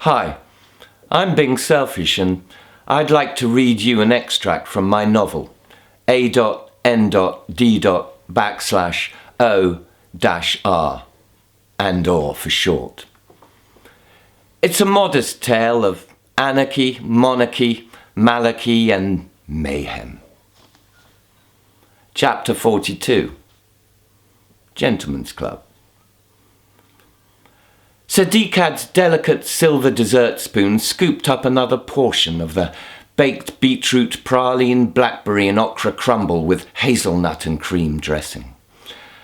Hi, I'm being selfish and I'd like to read you an extract from my novel, A.N.D./O-R, and or for short. It's a modest tale of anarchy, monarchy, malachy and mayhem. Chapter 42. Gentleman's Club. Sir Decad's delicate silver dessert spoon scooped up another portion of the baked beetroot, praline, blackberry and okra crumble with hazelnut and cream dressing.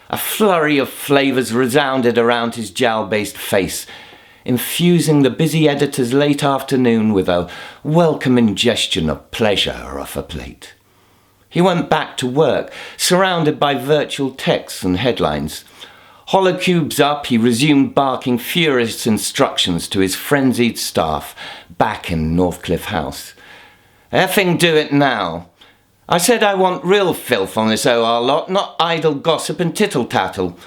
A flurry of flavours resounded around his jowl-based face, infusing the busy editor's late afternoon with a welcome ingestion of pleasure off a plate. He went back to work, surrounded by virtual texts and headlines. Holocubes up, he resumed barking furious instructions to his frenzied staff back in Northcliffe House. Effing do it now. I said I want real filth on this OR lot, not idle gossip and tittle-tattle.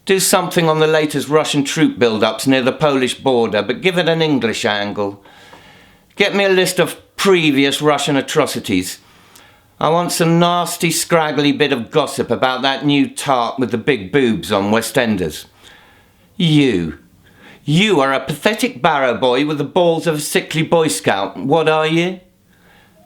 Do something on the latest Russian troop build-ups near the Polish border, but give it an English angle. Get me a list of previous Russian atrocities. I want some nasty, scraggly bit of gossip about that new tart with the big boobs on West Enders. You are a pathetic barrow boy with the balls of a sickly Boy Scout. What are you?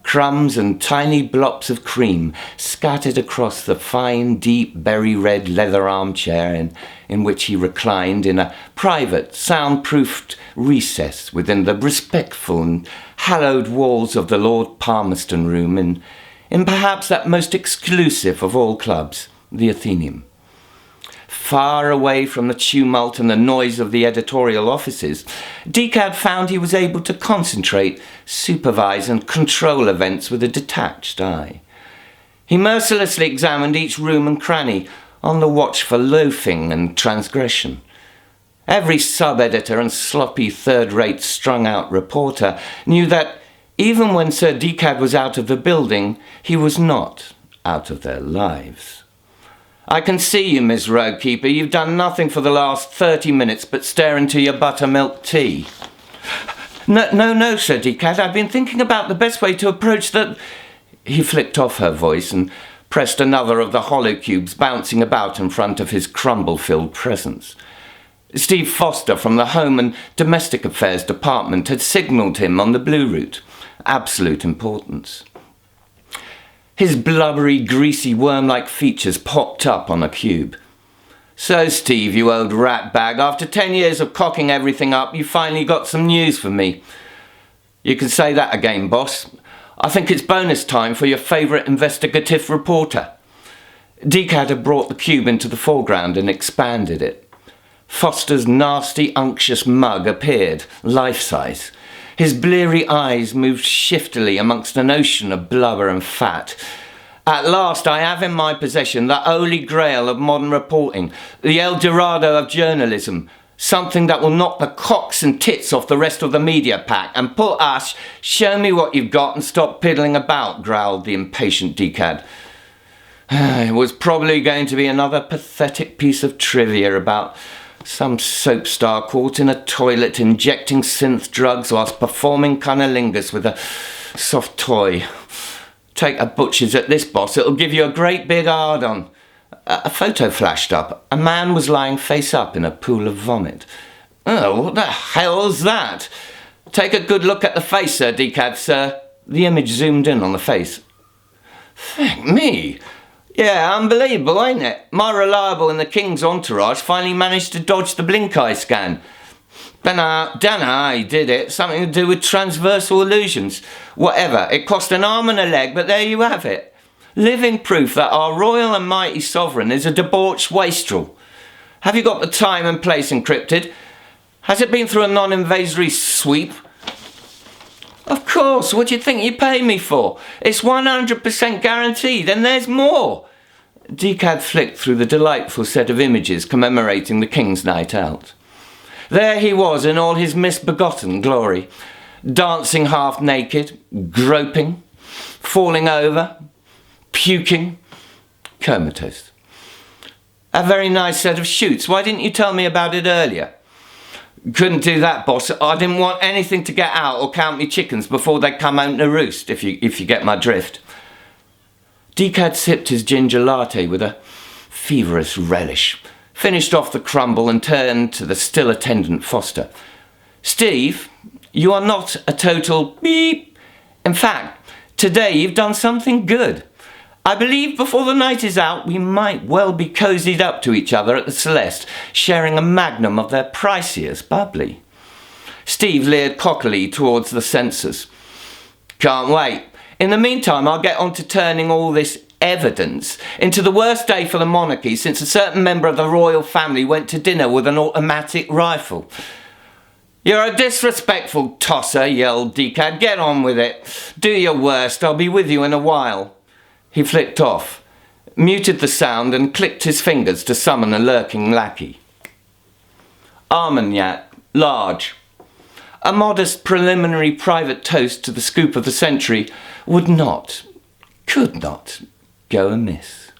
Crumbs and tiny blops of cream scattered across the fine, deep, berry-red leather armchair in which he reclined in a private, soundproofed recess within the respectful and hallowed walls of the Lord Palmerston Room in perhaps that most exclusive of all clubs, the Athenaeum. Far away from the tumult and the noise of the editorial offices, Decad found he was able to concentrate, supervise and control events with a detached eye. He mercilessly examined each room and cranny, on the watch for loafing and transgression. Every sub-editor and sloppy third-rate strung-out reporter knew that even when Sir Decad was out of the building, he was not out of their lives. I can see you, Miss Roadkeeper. You've done nothing for the last 30 minutes but stare into your buttermilk tea. No, Sir Decad. I've been thinking about the best way to approach the... He flicked off her voice and pressed another of the holocubes bouncing about in front of his crumble-filled presence. Steve Foster from the Home and Domestic Affairs Department had signalled him on the Blue Route. Absolute importance. His blubbery, greasy, worm-like features popped up on a cube. So, Steve, you old ratbag, after 10 years of cocking everything up, you finally got some news for me. You can say that again, boss. I think it's bonus time for your favourite investigative reporter. Decad had brought the cube into the foreground and expanded it. Foster's nasty, unctuous mug appeared, life-size. His bleary eyes moved shiftily amongst an ocean of blubber and fat. At last I have in my possession the holy grail of modern reporting, the El Dorado of journalism, something that will knock the cocks and tits off the rest of the media pack and put us, show me what you've got and stop piddling about, growled the impatient Decad. It was probably going to be another pathetic piece of trivia about some soap star caught in a toilet injecting synth drugs whilst performing cunnilingus with a soft toy. Take a butcher's at this, boss. It'll give you a great big hard-on. A photo flashed up. A man was lying face up in a pool of vomit. Oh, what the hell's that? Take a good look at the face, Sir Decad, sir. The image zoomed in on the face. Thank me. Yeah, unbelievable, ain't it? My reliable in the King's entourage finally managed to dodge the blink eye scan. Dunno how he did it. Something to do with transversal illusions. Whatever. It cost an arm and a leg, but there you have it. Living proof that our royal and mighty sovereign is a debauched wastrel. Have you got the time and place encrypted? Has it been through a non-invasory sweep? Of course, what do you think you pay me for? It's 100% guaranteed, and there's more. Decad flicked through the delightful set of images commemorating the King's night out. There he was in all his misbegotten glory, dancing half naked, groping, falling over, puking, comatose. A very nice set of shoots. Why didn't you tell me about it earlier? Couldn't do that, boss. I didn't want anything to get out or count me chickens before they come home to roost, if you get my drift. Decad sipped his ginger latte with a feverish relish, finished off the crumble and turned to the still attendant Foster. Steve, you are not a total beep. In fact, today you've done something good. I believe before the night is out, we might well be cozied up to each other at the Celeste, sharing a magnum of their priciest bubbly. Steve leered cockily towards the censors. Can't wait. In the meantime, I'll get on to turning all this evidence into the worst day for the monarchy since a certain member of the royal family went to dinner with an automatic rifle. You're a disrespectful tosser, yelled Decad. Get on with it. Do your worst. I'll be with you in a while. He flicked off, muted the sound and clicked his fingers to summon a lurking lackey. Armagnac, large. A modest preliminary private toast to the scoop of the century would not, could not, go amiss.